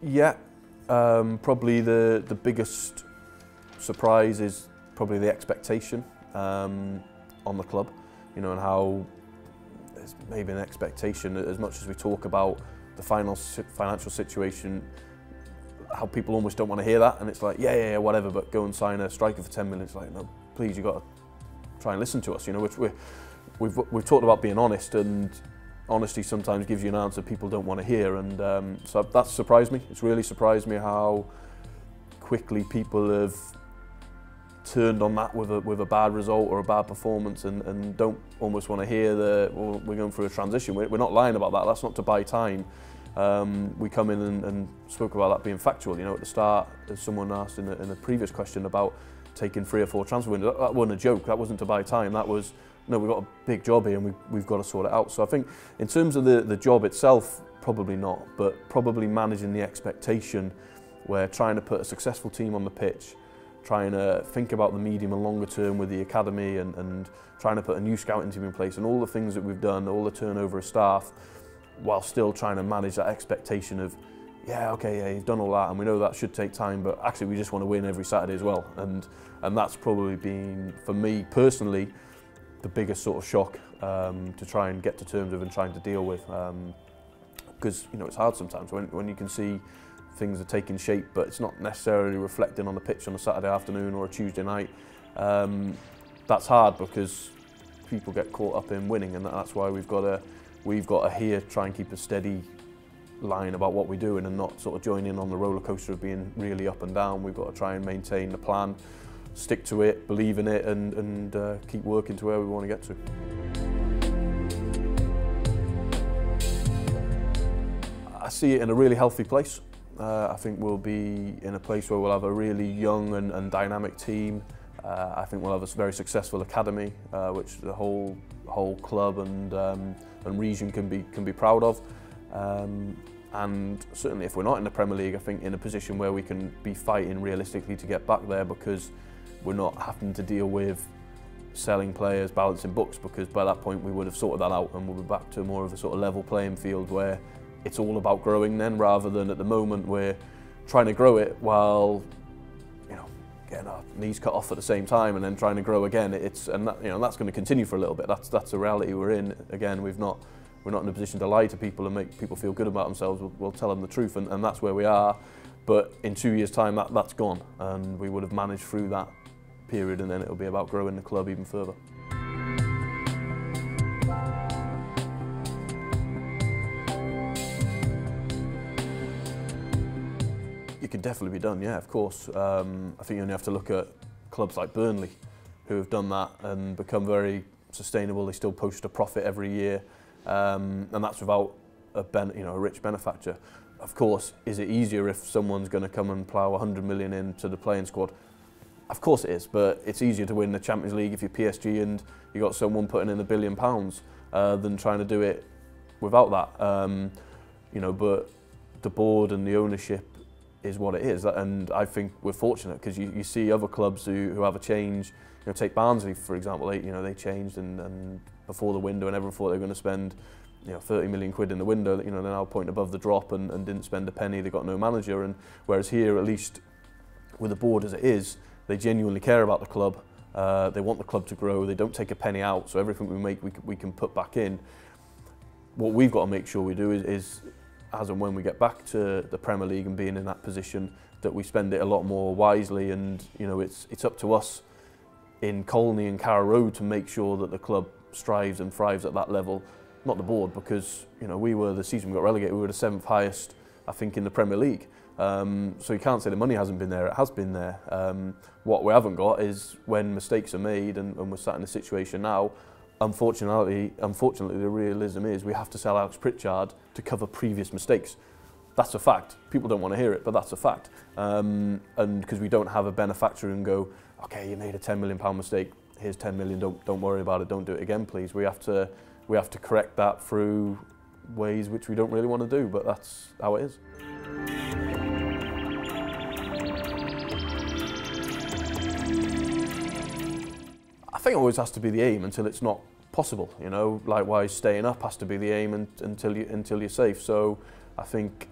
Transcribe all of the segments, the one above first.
Yeah, probably the biggest surprise is probably the expectation on the club, you know, and how there's maybe an expectation, as much as we talk about the financial situation, how people almost don't want to hear that, and it's like, yeah, whatever, but go and sign a striker for 10 million. It's like, no, please, you've got to try and listen to us, you know, which we've talked about being honest, and honesty sometimes gives you an answer people don't want to hear, and so that's surprised me. It's really surprised me how quickly people have turned on that with a bad result or a bad performance, and don't almost want to hear well, we're going through a transition. We're not lying about that. That's not to buy time. We come in and spoke about that being factual. You know, at the start, as someone asked in the previous question about taking 3 or 4 transfer windows, that wasn't a joke. That wasn't to buy time. That was, no, we've got a big job here and we've got to sort it out. So I think in terms of the job itself, probably not, but probably managing the expectation, where trying to put a successful team on the pitch, trying to think about the medium and longer term with the academy, and trying to put a new scouting team in place, and all the things that we've done, all the turnover of staff, while still trying to manage that expectation of, yeah, okay, yeah, you've done all that, and we know that should take time, but actually we just want to win every Saturday as well. And that's probably been, for me personally, the biggest sort of shock to try and get to terms with and trying to deal with. Because, you know, it's hard sometimes when you can see things are taking shape, but it's not necessarily reflecting on the pitch on a Saturday afternoon or a Tuesday night. That's hard because people get caught up in winning, and that's why we've got to here try and keep a steady line about what we're doing and not sort of join in on the roller coaster of being really up and down. We've got to try and maintain the plan, stick to it, believe in it, and keep working to where we want to get to. I see it in a really healthy place. I think we'll be in a place where we'll have a really young and dynamic team. I think we'll have a very successful academy, which the whole club and region can be proud of. And certainly, if we're not in the Premier League, I think in a position where we can be fighting realistically to get back there, because we're not having to deal with selling players, balancing books, because by that point we would have sorted that out and we'll be back to more of a sort of level playing field where it's all about growing then, rather than at the moment we're trying to grow it while, you know, getting our knees cut off at the same time and then trying to grow again. That's going to continue for a little bit. That's the reality we're in. Again, we're not in a position to lie to people and make people feel good about themselves. We'll tell them the truth, and that's where we are. But in 2 years' time, that's gone, and we would have managed through that period, and then it'll be about growing the club even further. It can definitely be done, yeah, of course. I think you only have to look at clubs like Burnley, who have done that and become very sustainable. They still post a profit every year, and that's without a rich benefactor. Of course, is it easier if someone's going to come and plough 100 million into the playing squad? Of course it is, but it's easier to win the Champions League if you're PSG and you got someone putting in £1 billion than trying to do it without that. You know, but the board and the ownership is what it is, and I think we're fortunate because you see other clubs who have a change. You know, take Barnsley for example. They changed and before the window, and everyone thought they were going to spend 30 million quid in the window. You know, they're now a point above the drop and didn't spend a penny. They got no manager, and whereas here, at least with the board as it is, they genuinely care about the club. They want the club to grow. They don't take a penny out, so everything we make we can put back in. What we've got to make sure we do is as and when we get back to the Premier League and being in that position, that we spend it a lot more wisely. And you know, it's up to us in Colney and Carrow Road to make sure that the club strives and thrives at that level, not the board, because you know, the season we got relegated, we were the 7th highest, I think, in the Premier League. So you can't say the money hasn't been there. It has been there. What we haven't got is when mistakes are made, and we're sat in a situation now. Unfortunately, the realism is we have to sell Alex Pritchard to cover previous mistakes. That's a fact. People don't want to hear it, but that's a fact. And because we don't have a benefactor and go, okay, you made a £10 million mistake. Here's 10 million. Don't worry about it. Don't do it again, please. We have to correct that through ways which we don't really want to do, but that's how it is. I think it always has to be the aim until it's not possible, you know. Likewise, staying up has to be the aim until you're safe. So I think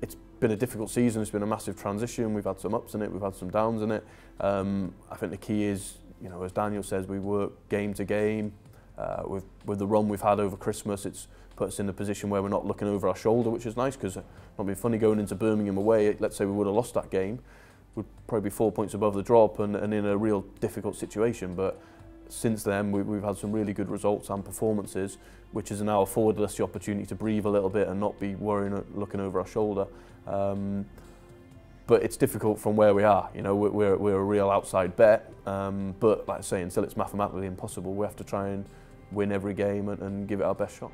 it's been a difficult season. It's been a massive transition. We've had some ups in it, we've had some downs in it. I think the key is, you know, as Daniel says, we work game to game. With the run we've had over Christmas, it's put us in a position where we're not looking over our shoulder, which is nice, because not being funny going into Birmingham away. Let's say we would have lost that game, we'd probably be 4 points above the drop and in a real difficult situation. But since then, we've had some really good results and performances, which has now afforded us the opportunity to breathe a little bit and not be worrying, looking over our shoulder. But it's difficult from where we are. You know, we're a real outside bet. But like I say, until it's mathematically impossible, we have to try and win every game and give it our best shot.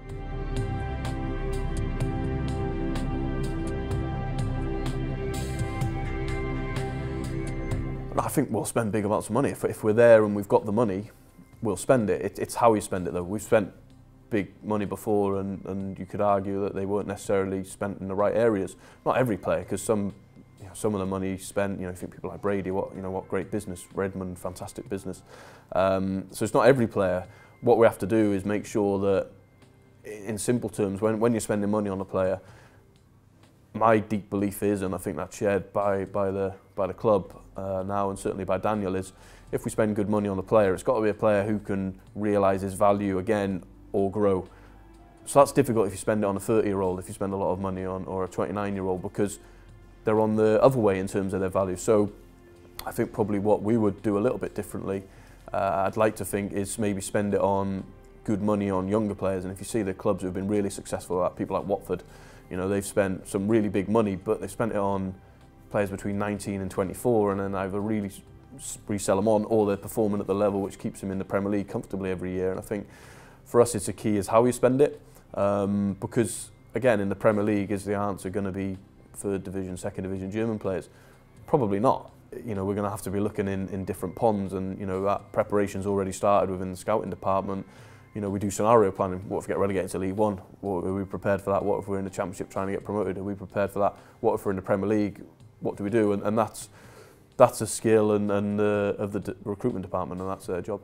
I think we'll spend big amounts of money. If we're there and we've got the money, we'll spend it. It's how you spend it though. We've spent big money before, and you could argue that they weren't necessarily spent in the right areas. Not every player, because some of the money spent, you know, I think people like Brady, what great business, Redmond, fantastic business. So it's not every player. What we have to do is make sure that, in simple terms, when you're spending money on a player, my deep belief is, and I think that's shared by the club now, and certainly by Daniel, is if we spend good money on a player, it's got to be a player who can realise his value again or grow. So that's difficult if you spend it on a 30-year-old, if you spend a lot of money on, or a 29-year-old, because they're on the other way in terms of their value. So I think probably what we would do a little bit differently, I'd like to think, is maybe spend it on good money on younger players. And if you see the clubs who have been really successful at, people like Watford, you know, they've spent some really big money, but they've spent it on players between 19 and 24, and then either really resell them on, or they're performing at the level which keeps them in the Premier League comfortably every year. And I think for us, it's a key is how you spend it, because again, in the Premier League, is the answer going to be third division, second division German players? Probably not. You know, we're going to have to be looking in different ponds, and you know that preparation's already started within the scouting department. You know, we do scenario planning. What if we get relegated to League One? What, are we prepared for that? What if we're in the Championship trying to get promoted? Are we prepared for that? What if we're in the Premier League? What do we do? And that's a skill and of the recruitment department, and that's their job.